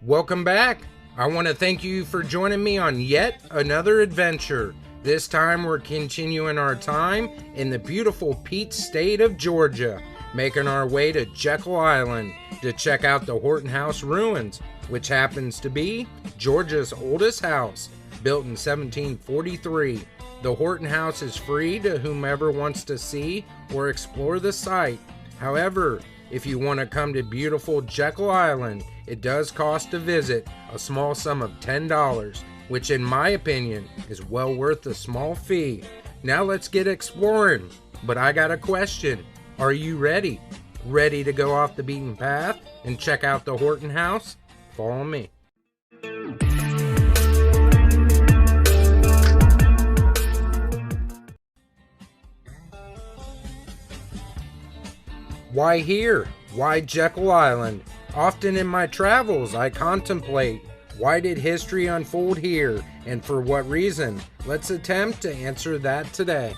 Welcome back. I want to thank you for joining me on yet another adventure. This time we're continuing our time in the beautiful Peach State of Georgia, making our way to Jekyll Island to check out the Horton House Ruins, which happens to be Georgia's oldest house, built in 1743. The Horton House is free to whomever wants to see or explore the site. However, if you want to come to beautiful Jekyll Island, it does cost to visit, a small sum of $10, which in my opinion is well worth the small fee. Now let's get exploring. But I got a question. Are you ready? Ready to go off the beaten path and check out the Horton House? Follow me. Why here? Why Jekyll Island? Often in my travels I contemplate, why did history unfold here, and for what reason? Let's attempt to answer that today.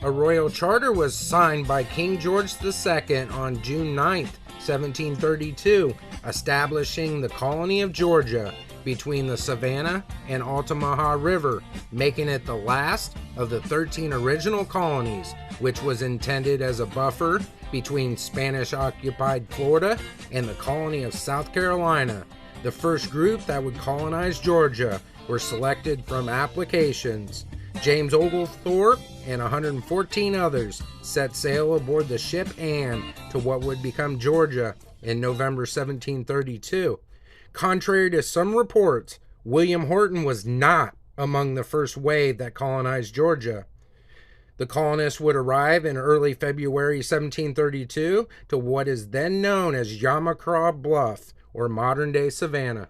A royal charter was signed by King George II on June 9th, 1732, establishing the colony of Georgia between the Savannah and Altamaha River, making it the last of the 13 original colonies, which was intended as a buffer between Spanish-occupied Florida and the colony of South Carolina. The first group that would colonize Georgia were selected from applications. James Oglethorpe and 114 others set sail aboard the ship Anne to what would become Georgia in November 1732. Contrary to some reports, William Horton was not among the first wave that colonized Georgia. The colonists would arrive in early February 1732 to what is then known as Yamacraw Bluff, or modern-day Savannah.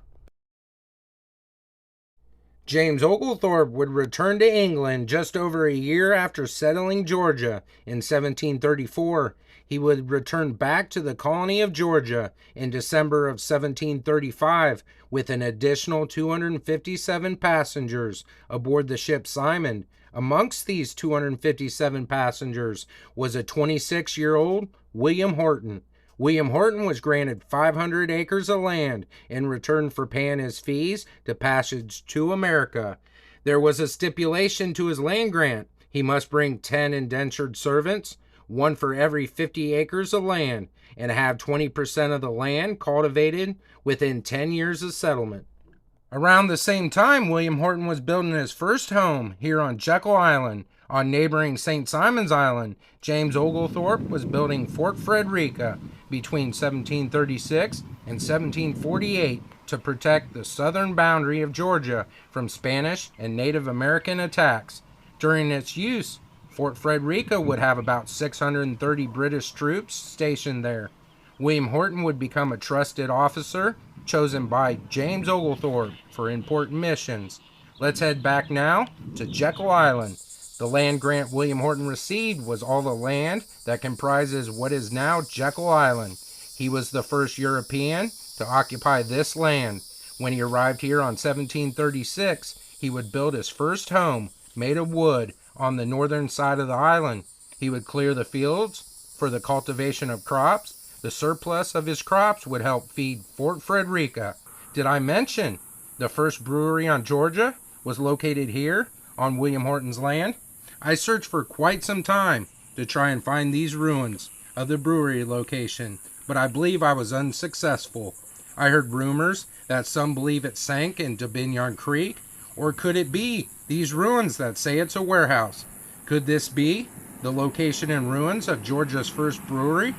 James Oglethorpe would return to England just over a year after settling Georgia in 1734. He would return back to the colony of Georgia in December of 1735 with an additional 257 passengers aboard the ship Simon. Amongst these 257 passengers was a 26-year-old William Horton. William Horton was granted 500 acres of land in return for paying his fees to passage to America. There was a stipulation to his land grant. He must bring 10 indentured servants, one for every 50 acres of land, and have 20% of the land cultivated within 10 years of settlement. Around the same time, William Horton was building his first home here on Jekyll Island. On neighboring St. Simon's Island, James Oglethorpe was building Fort Frederica between 1736 and 1748 to protect the southern boundary of Georgia from Spanish and Native American attacks. During its use, Fort Frederica would have about 630 British troops stationed there. William Horton would become a trusted officer chosen by James Oglethorpe for important missions. Let's head back now to Jekyll Island. The land grant William Horton received was all the land that comprises what is now Jekyll Island. He was the first European to occupy this land. When he arrived here on 1736, he would build his first home, made of wood, on the northern side of the island. He would clear the fields for the cultivation of crops. The surplus of his crops would help feed Fort Frederica. Did I mention the first brewery on Georgia was located here on William Horton's land? I searched for quite some time to try and find these ruins of the brewery location, but I believe I was unsuccessful. I heard rumors that some believe it sank into Deignan Creek, or could it be these ruins that say it's a warehouse? Could this be the location and ruins of Georgia's first brewery?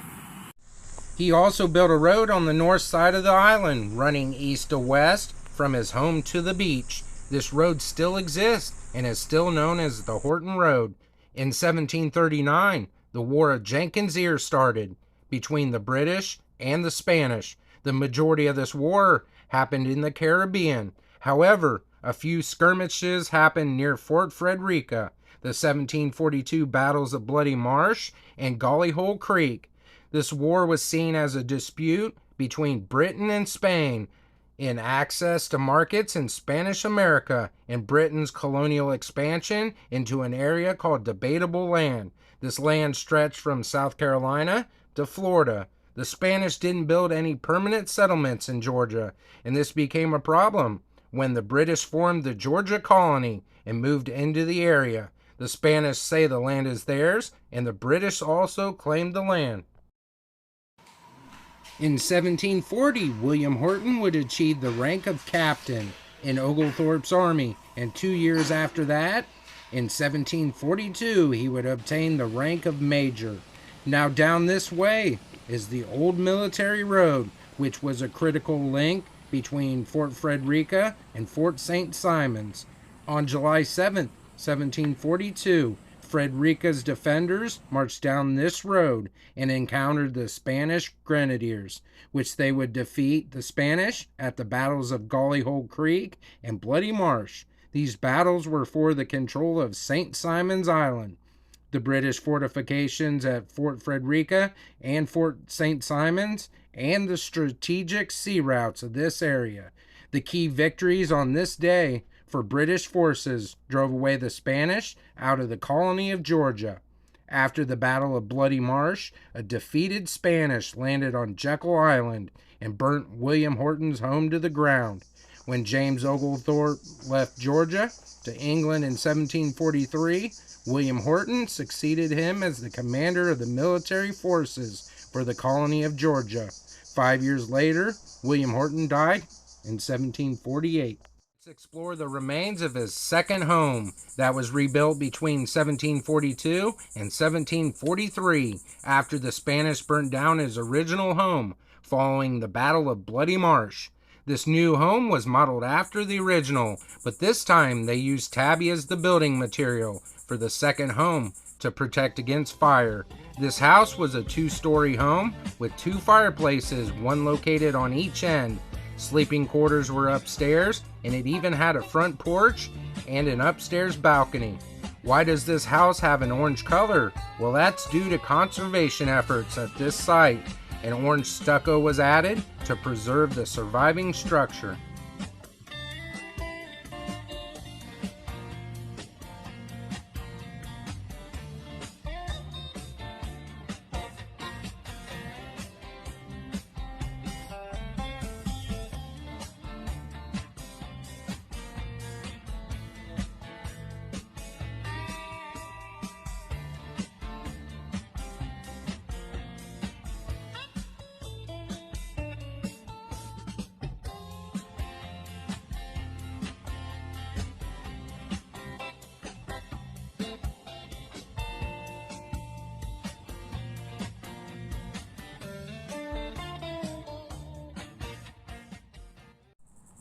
He also built a road on the north side of the island, running east to west from his home to the beach. This road still exists and is still known as the Horton Road. In 1739, the War of Jenkins' Ear started between the British and the Spanish. The majority of this war happened in the Caribbean. However, a few skirmishes happened near Fort Frederica, the 1742 battles of Bloody Marsh and Gollyhole Creek. This war was seen as a dispute between Britain and Spain in access to markets in Spanish America and Britain's colonial expansion into an area called Debatable Land. This land stretched from South Carolina to Florida. The Spanish didn't build any permanent settlements in Georgia, and this became a problem when the British formed the Georgia colony and moved into the area. The Spanish say the land is theirs, and the British also claimed the land. In 1740, William Horton would achieve the rank of captain in Oglethorpe's army, and 2 years after that, in 1742, he would obtain the rank of major. Now down this way is the old military road, which was a critical link between Fort Frederica and Fort St. Simons. On July 7th, 1742, Frederica's defenders marched down this road and encountered the Spanish grenadiers, which they would defeat the Spanish at the battles of Gully Hole Creek and Bloody Marsh. These battles were for the control of St. Simon's Island. The British fortifications at Fort Frederica and Fort St. Simons, and the strategic sea routes of this area. The key victories on this day for British forces drove away the Spanish out of the colony of Georgia. After the Battle of Bloody Marsh, a defeated Spanish landed on Jekyll Island and burnt William Horton's home to the ground. When James Oglethorpe left Georgia to England in 1743, William Horton succeeded him as the commander of the military forces for the colony of Georgia. 5 years later, William Horton died in 1748. Let's explore the remains of his second home that was rebuilt between 1742 and 1743 after the Spanish burnt down his original home following the Battle of Bloody Marsh. This new home was modeled after the original, but this time they used Tabby as the building material for the second home to protect against fire. This house was a 2-story home with 2 fireplaces, one located on each end. Sleeping quarters were upstairs, and it even had a front porch and an upstairs balcony. Why does this house have an orange color? Well, that's due to conservation efforts at this site. An orange stucco was added to preserve the surviving structure.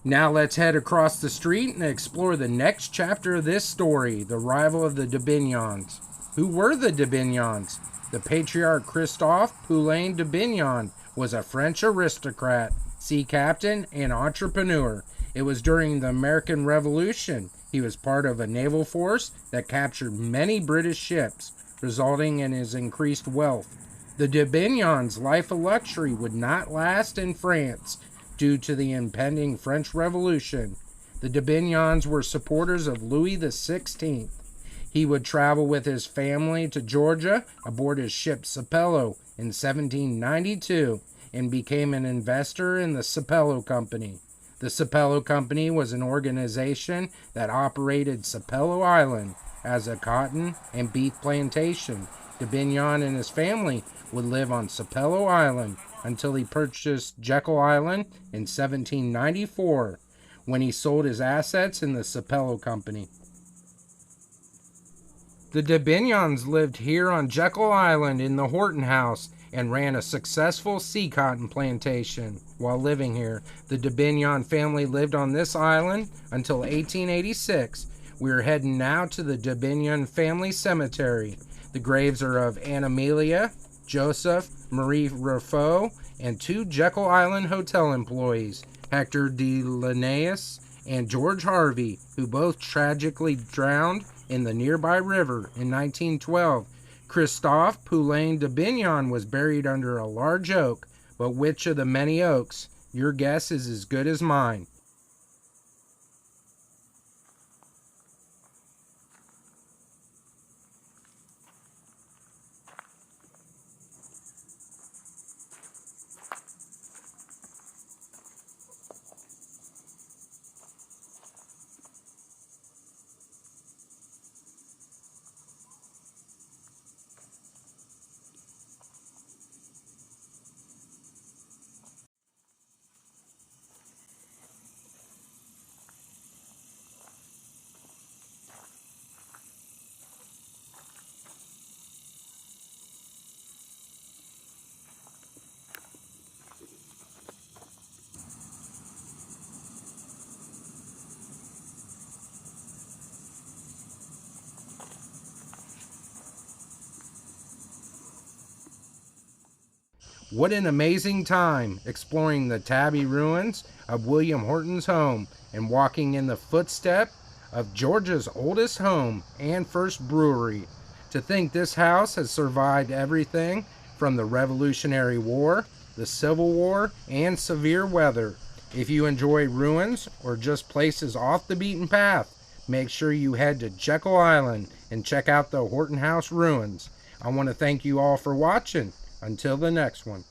Now let's head across the street and explore the next chapter of this story, the arrival of the Deignans. Who were the Deignans? The patriarch Kristoff Deignan was a French aristocrat, sea captain, and entrepreneur. It was during the American Revolution. He was part of a naval force that captured many British ships, resulting in his increased wealth. The Deignans' life of luxury would not last in France due to the impending French Revolution. The Deignans were supporters of Louis XVI. He would travel with his family to Georgia aboard his ship Sapelo in 1792 and became an investor in the Sapelo Company. The Sapelo Company was an organization that operated Sapelo Island as a cotton and beef plantation. Deignan and his family would live on Sapelo Island until he purchased Jekyll Island in 1794, when he sold his assets in the Sapelo Company. The Deignans lived here on Jekyll Island in the Horton House and ran a successful sea cotton plantation. While living here, the Deignan family lived on this island until 1886. We are heading now to the Deignan family cemetery. The graves are of Anna Amelia, Joseph, Marie Rufo, and 2 Jekyll Island hotel employees, Hector de Linnaeus and George Harvey, who both tragically drowned in the nearby river in 1912. Kristoff Deignan was buried under a large oak, but which of the many oaks? Your guess is as good as mine. What an amazing time exploring the Tabby ruins of William Horton's home and walking in the footsteps of Georgia's oldest home and first brewery. To think this house has survived everything from the Revolutionary War, the Civil War, and severe weather. If you enjoy ruins or just places off the beaten path, make sure you head to Jekyll Island and check out the Horton House Ruins. I want to thank you all for watching. Until the next one.